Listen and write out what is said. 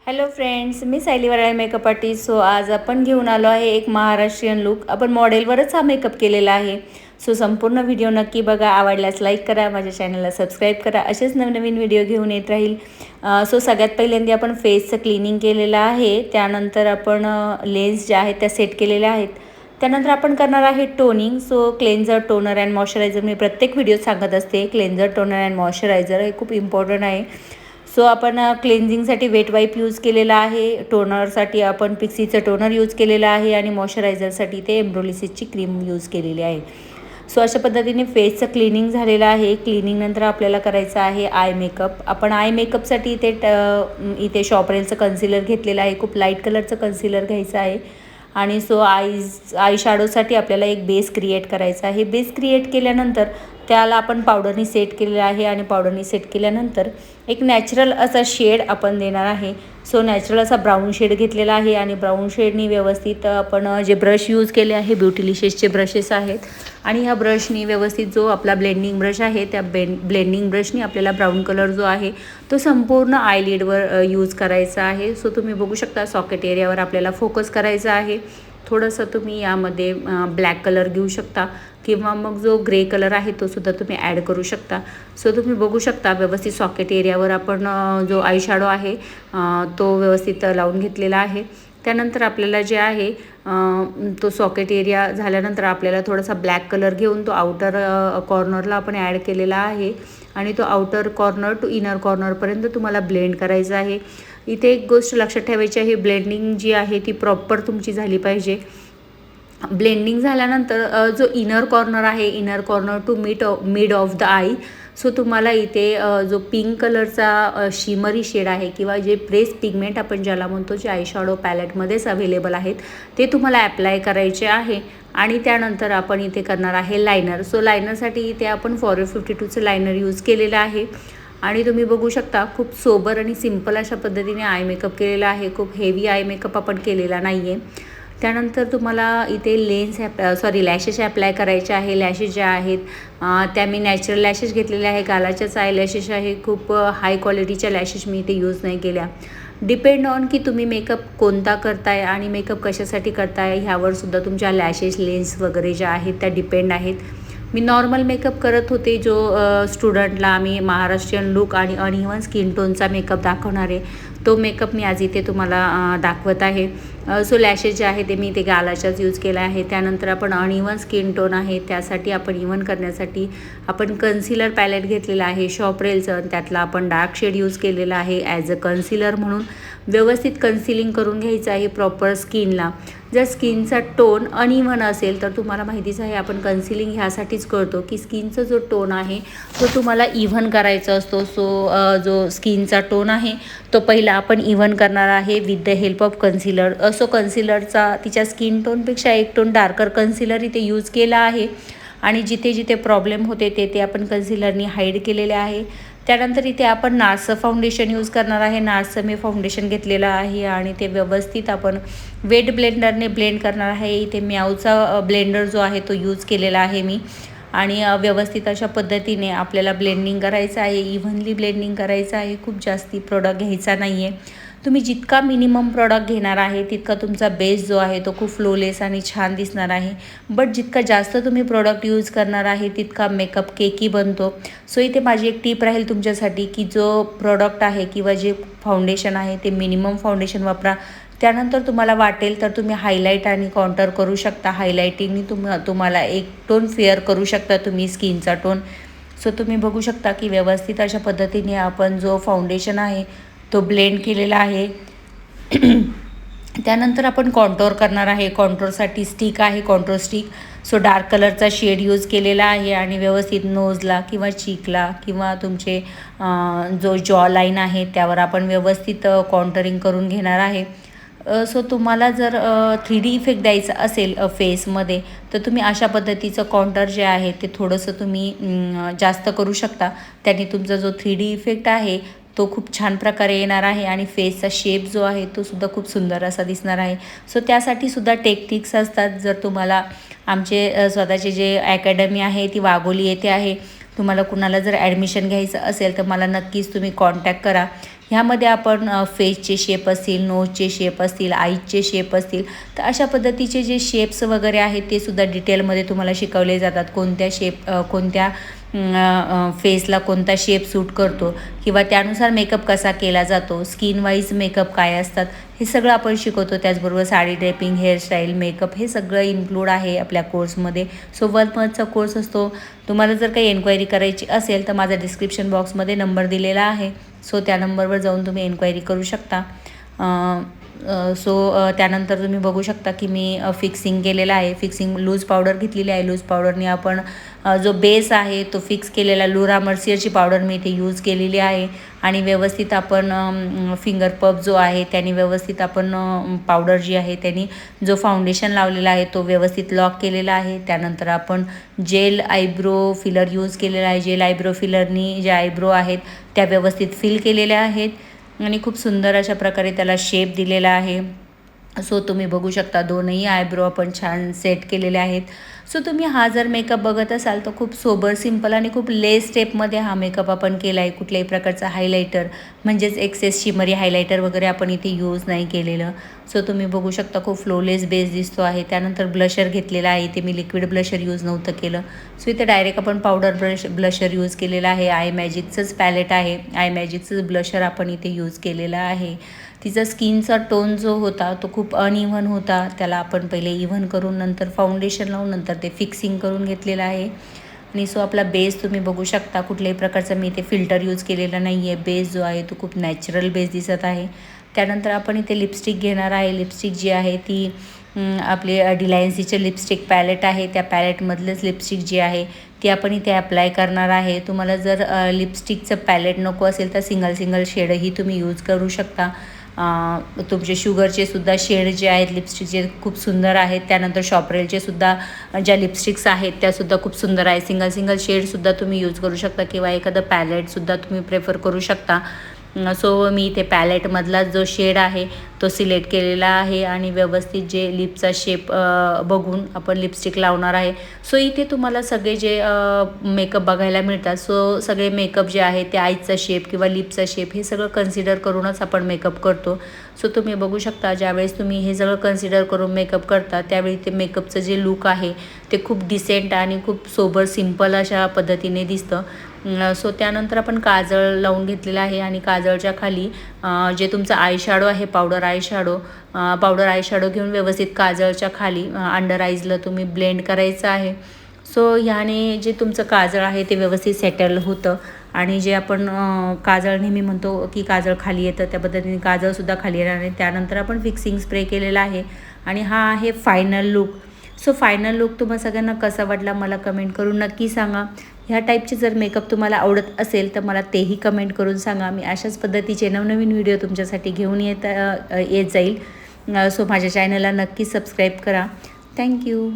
Hello friends, मी सायली वराळे makeup artist. So आज आपण घेऊन आलो आहे एक महाराष्ट्रीयन लुक. आपण मॉडेलवरच हा मेकअप केलेला आहे. सो संपूर्ण व्हिडिओ नक्की बघा. आवडल्यास लाईक करा, माझ्या चॅनलला सबस्क्राईब करा. असेच नवनवीन व्हिडिओ घेऊन येत राहील. सो सगळ्यात पहिल्यांदा आपण फेसचं क्लिनिंग केलेलं आहे. त्यानंतर आपण लेन्स ज्या आहेत त्या सेट केलेल्या आहेत. त्यानंतर आपण करणार आहे toning. So cleanser, toner and moisturiser मी प्रत्येक व्हिडिओत सांगत असते. क्लेन्झर, टोनर अँड मॉइश्चरायझर हे खूप इम्पॉर्टंट आहे. सो आपण क्लेन्झिंगसाठी वेट वाईप यूज केलेला आहे. टोनरसाठी आपण पिक्सीचं टोनर यूज केलेलं आहे आणि मॉइश्चरायझरसाठी ते एम्ब्रोलिसिसची क्रीम यूज केलेली आहे. सो अशा पद्धतीने फेसचं क्लिनिंग झालेलं आहे. क्लिनिंगनंतर आपल्याला करायचं आहे आय मेकअप. आपण आय मेकअपसाठी इथे शॉपरेलचं कन्सिलर घेतलेलं आहे. खूप लाईट कलरचं कन्सिलर घ्यायचं आहे. आणि सो आय शॅडोसाठी आपल्याला एक बेस क्रिएट करायचा आहे. बेस क्रिएट केल्यानंतर त्याला आपण पावडरनी सेट केलेलं आहे आणि पावडरनी सेट केल्यानंतर एक नॅचरल असा शेड आपण देणार आहे. सो नॅचरल असा ब्राऊन शेड घेतलेला आहे आणि ब्राऊन शेडनी व्यवस्थित आपण जे ब्रश यूज केले आहे ब्युटिलिशियसचे ब्रशेस आहेत आणि ह्या ब्रशनी व्यवस्थित जो आपला ब्लेंडिंग ब्रश आहे त्या ब्लेंडिंग ब्रशनी आपल्याला ब्राऊन कलर जो आहे तो संपूर्ण आयलिडवर यूज करायचा आहे. सो तुम्ही बघू शकता सॉकेट एरियावर आपल्याला फोकस करायचा आहे. थोडंसं तुम्ही यामध्ये ब्लॅक कलर घेऊ शकता किंवा मग जो ग्रे कलर आहे तो सुद्धा तुम्ही ॲड करू शकता. सो तुम्ही बघू शकता व्यवस्थित सॉकेट एरियावर आपण जो आय शॅडो आहे तो व्यवस्थित लावून घेतलेला आहे. त्यानंतर आपल्याला जे आहे तो सॉकेट एरिया झाल्यानंतर आपल्याला थोडासा ब्लॅक कलर घेऊन तो आउटर कॉर्नरला आपण ॲड केलेला आहे आणि तो आउटर कॉर्नर टू इनर कॉर्नरपर्यंत तुम्हाला ब्लेंड करायचं आहे. इथे एक गोष्ट लक्षात ठेवायची आहे, ब्लेंडिंग जी आहे ती प्रॉपर तुमची झाली पाहिजे. ब्लेंडिंग झाल्यानंतर जो इनर कॉर्नर आहे, inner corner to mid of the eye, so तुम्हाला इथे जो पिंक कलरचा शिमरी शेड आहे किंवा जे प्रेस पिगमेंट आपण ज्याला म्हणतो, जे आयशॅडो पॅलेटमध्येच अवेलेबल आहेत ते तुम्हाला ॲप्लाय करायचे आहे. आणि त्यानंतर आपण इथे करणार आहे लायनर. सो लायनरसाठी इथे आपण फॉरेवर 52चं लायनर यूज केलेलं आहे आणि तुम्ही बघू शकता खूप सोबर आणि सिम्पल अशा पद्धतीने आय मेकअप केलेला आहे. खूप हेवी आय मेकअप आपण केलेला नाही आहे. त्यानंतर तुम्हाला इथे लॅशेस ॲप्लाय करायचे आहे. लॅशेस ज्या आहेत त्या मी नॅचरल लॅशेस घेतलेल्या आहे. गालाच्याच आय लॅशेस आहे. खूप हाय क्वालिटीच्या लॅशेस मी इथे यूज नाही केल्या. डिपेंड ऑन की तुम्ही मेकअप कोणता करताय आणि मेकअप कशासाठी करताय ह्यावर सुद्धा तुमच्या लॅशेस, लेन्स वगैरे ज्या आहेत त्या डिपेंड आहेत. मी नॉर्मल मेकअप करत होते जो स्टुडंटला आम्ही महाराष्ट्रीयन लुक आणि अनइव्हन स्किन टोनचा मेकअप दाखवणार आहे तो मेकअप मी आज इथे तुम्हाला दाखवत आहे. सो लॅशेस जे आहे ते मी इथे गालाच्याच यूज केला आहे. त्यानंतर आपण अनइव्हन स्किन टोन आहे त्यासाठी आपण इव्हन करण्यासाठी आपण कन्सिलर पॅलेट घेतलेला आहे शॉपरेलचं. त्यातला आपण डार्क शेड यूज केलेला आहे ॲज अ कन्सिलर म्हणून. व्यवस्थित कन्सिलिंग करून घ्यायचं आहे प्रॉपर स्किनला. जर स्किनचा टोन अनइव्हन असेल तर तुम्हाला माहितीच आहे आपण कन्सिलिंग ह्यासाठीच करतो की स्किनचा जो टोन आहे तो तुम्हाला इव्हन करायचा असतो. सो जो स्किनचा टोन आहे तो पहिला आपण इव्हन करणार आहे with the help of concealer. So कन्सिलरचा तिच्या स्किन टोनपेक्षा एक टोन डार्कर कन्सिलर इथे यूज केला आहे आणि जिथे जिथे प्रॉब्लेम होते ते आपण कन्सिलरनी हाईड केलेले आहे. त्यानंतर इथे आपण नार्सचं फाउंडेशन यूज करणार आहे. नार्सचं मी फाउंडेशन घेतलेलं आहे आणि ते व्यवस्थित आपण वेट ब्लेंडरने ब्लेंड करणार आहे. इथे म्याऊचा ब्लेंडर जो आहे तो यूज केलेला आहे मी आणि व्यवस्थित अशा पद्धतीने आपल्याला ब्लेंडिंग करायचं आहे. इव्हनली ब्लेंडिंग करायचं आहे. खूप जास्ती प्रोडक्ट घ्यायचा नाही आहे. तुम्ही जितका मिनिमम प्रॉडक्ट घेणार आहे तितका तुमचा बेस जो आहे तो खूप फ्लोलेस आणि छान दिसणार आहे. बट जितका जास्त तुम्ही प्रॉडक्ट यूज करणार आहे तितका मेकअप केकी बनतो. सो इथे माझी एक टीप राहील तुमच्यासाठी की जो प्रॉडक्ट आहे किंवा जे फाउंडेशन आहे ते मिनिमम फाउंडेशन वापरा. त्यानंतर तुम्हाला वाटेल तर तुम्ही हायलाईट आणि कॉन्टर करू शकता. हायलायटिंगनी तुम्हाला एक टोन फेअर करू शकता तुम्ही स्किनचा टोन. सो तुम्ही बघू शकता की व्यवस्थित अशा पद्धतीने आपण जो फाउंडेशन आहे तो ब्लेंड केलेला आहे. त्यानंतर आपण कॉन्टोर करणार आहे. कॉन्टोरसाठी स्टिक आहे, कॉन्टोर स्टिक. सो डार्क कलरचा शेड यूज केलेला आहे आणि व्यवस्थित नोजला किंवा चीकला किंवा तुमचे जो जॉ लाईन आहे त्यावर आपण व्यवस्थित कॉन्टरिंग करून घेणार आहे. सो तुम्हाला जर 3D इफेक्ट द्यायचा असेल फेसमध्ये तर तुम्ही अशा पद्धतीचं कॉन्टर जे आहे ते थोडंसं तुम्ही जास्त करू शकता. त्याने तुमचा जो 3D इफेक्ट आहे तो खूप छान प्रकारे येणार आहे आणि फेसचा शेप जो आहे तो सुद्धा खूप सुंदर असा दिसणार आहे. सो त्यासाठी सुद्धा टेक्निक्स असतात. जर तुम्हाला आमचे स्वतःचे जे अकॅडमी आहे ती वाघोली येथे आहे. तुम्हाला कुणाला जर ॲडमिशन घ्यायचं असेल तर मला नक्कीच तुम्ही कॉन्टॅक्ट करा. ह्यामध्ये आपण फेसचे शेप असतील, नोजचे शेप असतील, आईजचे शेप असतील, तर अशा पद्धतीचे जे शेप्स वगैरे आहेत ते सुद्धा डिटेलमध्ये तुम्हाला शिकवले जातात. कोणत्या शेप कोणत्या फेसला कोणता शेप सूट करतो किंवा त्यानुसार मेकअप कसा केला जातो, स्किन वाईज मेकअप काय असतात, हे सगळं आपण शिकवतो. त्याचबरोबर साडी ड्रेपिंग, हेअरस्टाईल, मेकअप हे सगळं इन्क्लूड आहे आपल्या कोर्समध्ये. सो 1 मंथचा कोर्स असतो. तुम्हाला जर काही एन्क्वायरी करायची असेल तर माझा डिस्क्रिप्शन बॉक्समध्ये नंबर दिलेला आहे. सो त्या नंबरवर जाऊन तुम्ही एन्क्वायरी करू शकता. त्यानंतर तुम्ही बघू शकता की मी फिक्सिंग केलेलं आहे. फिक्सिंग लूज पावडर घेतलेली आहे. लूज पावडरने आपण जो बेस आहे तो फिक्स केलेला लुरा मर्सियरची पावडर मी इथे यूज केलेली आहे आणि व्यवस्थित आपण फिंगर पफ जो आहे त्याने व्यवस्थित आपण पावडर जी आहे त्याने जो फाउंडेशन लावलेला आहे तो व्यवस्थित लॉक केलेला आहे. त्यानंतर आपण जेल आयब्रो फिलर यूज केलेला आहे. जेल आयब्रो फिलरनी जे आयब्रो आहेत त्या व्यवस्थित फिल केलेल्या आहेत आणि खूप सुंदर अशा प्रकारे त्याला शेप दिलेला आहे. सो तुम्ही बघू शकता दोनही आयब्रो आपण छान सेट केलेले आहेत. सो तुम्ही हा जर मेकअप बघत असाल तर खूप सोबर, सिंपल आणि खूप लेस स्टेपमध्ये हा मेकअप आपण केला आहे. कुठल्याही प्रकारचा हायलायटर म्हणजेच एक्सेस शिमरी हायलायटर वगैरे आपण इथे यूज नाही केलेलं. सो तुम्ही बघू शकता खूप फ्लोलेस बेस दिसतो आहे. त्यानंतर ब्लशर घेतलेला आहे. इथे मी लिक्विड ब्लशर यूज नव्हतं केलं. सो इथे डायरेक्ट आपण पावडर ब्लशर यूज केलेला आहे. आय मॅजिकचंच पॅलेट आहे. आय मॅजिकचंच ब्लशर आपण इथे यूज केलेलं आहे. तिचा स्किनचा टोन जो होता तो खूप अनइव्हन होता. त्याला आपण पहिले इव्हन करून नंतर फाउंडेशन लावून नंतर ते फिक्सिंग करून घेतलेलं आहे. आणि सो आपला बेस तुम्ही बघू शकता. कुठल्याही प्रकारचा मी इथे फिल्टर यूज केलेला नाही आहे. बेस जो आहे तो खूप नॅचरल बेस दिसत आहे. त्यानंतर आपण इथे लिपस्टिक घेणार आहे. लिपस्टिक जी आहे ती आपली डिलायन्सीचे लिपस्टिक पॅलेट आहे. त्या पॅलेटमधलंच लिपस्टिक जी आहे ती आपण इथे अप्लाय करणार आहे. तुम्हाला जर लिपस्टिकचं पॅलेट नको असेल तर सिंगल शेडही तुम्ही यूज करू शकता. तुमचे शुगरचे सुद्धा शेड जे आहेत लिपस्टिकचे खूप सुंदर आहेत. त्यानंतर शॉपरेलचे सुद्धा ज्या लिपस्टिक्स आहेत त्यासुद्धा खूप सुंदर आहे. सिंगल शेडसुद्धा तुम्ही यूज करू शकता किंवा एखादं पॅलेटसुद्धा तुम्ही प्रेफर करू शकता. सो मी इथे पॅलेटमधला जो शेड आहे तो सिलेक्ट केलेला आहे आणि व्यवस्थित जे लिपचा शेप बघून आपण लिपस्टिक लावणार आहे. सो इथे तुम्हाला सगळे जे मेकअप बघायला मिळतात. सो सगळे मेकअप जे आहे ते आईचा शेप किंवा लिपचा शेप हे सगळं कन्सिडर करूनच आपण मेकअप करतो. सो तुम्ही बघू शकता ज्यावेळेस तुम्ही हे सगळं कन्सिडर करून मेकअप करता त्यावेळी ते मेकअपचं जे लुक आहे ते खूप डिसेंट आणि खूप सोबर, सिंपल अशा पद्धतीने दिसतं. सो त्यानंतर आपण काजळ लावून घेतलेलं आहे आणि काजळच्या खाली जे तुमचं आय शॅडो आहे पावडर आय शॅडो घेऊन व्यवस्थित काजळच्या खाली अंडर आईजला तुम्ही ब्लेंड करायचं आहे. सो ह्याने जे तुमचं काजळ आहे ते व्यवस्थित सेटल होतं आणि जे आपण काजळ नेहमी म्हणतो की काजळ खाली येतं त्या पद्धतीने काजळसुद्धा खाली येणार आहे. त्यानंतर आपण फिक्सिंग स्प्रे केलेला आहे आणि हा आहे final look. So final look तुम्हाला सगळ्यांना कसा वाटला मला कमेंट करून नक्की सांगा. ह्या टाईपचे जर मेकअप तुम्हाला आवडत असेल तर मला तेही कमेंट करून सांगा. मी अशाच पद्धतीचे नवनवीन व्हिडिओ तुमच्यासाठी घेऊन येत जाईल. सो माझ्या चॅनलला नक्की सबस्क्राईब करा. थँक्यू.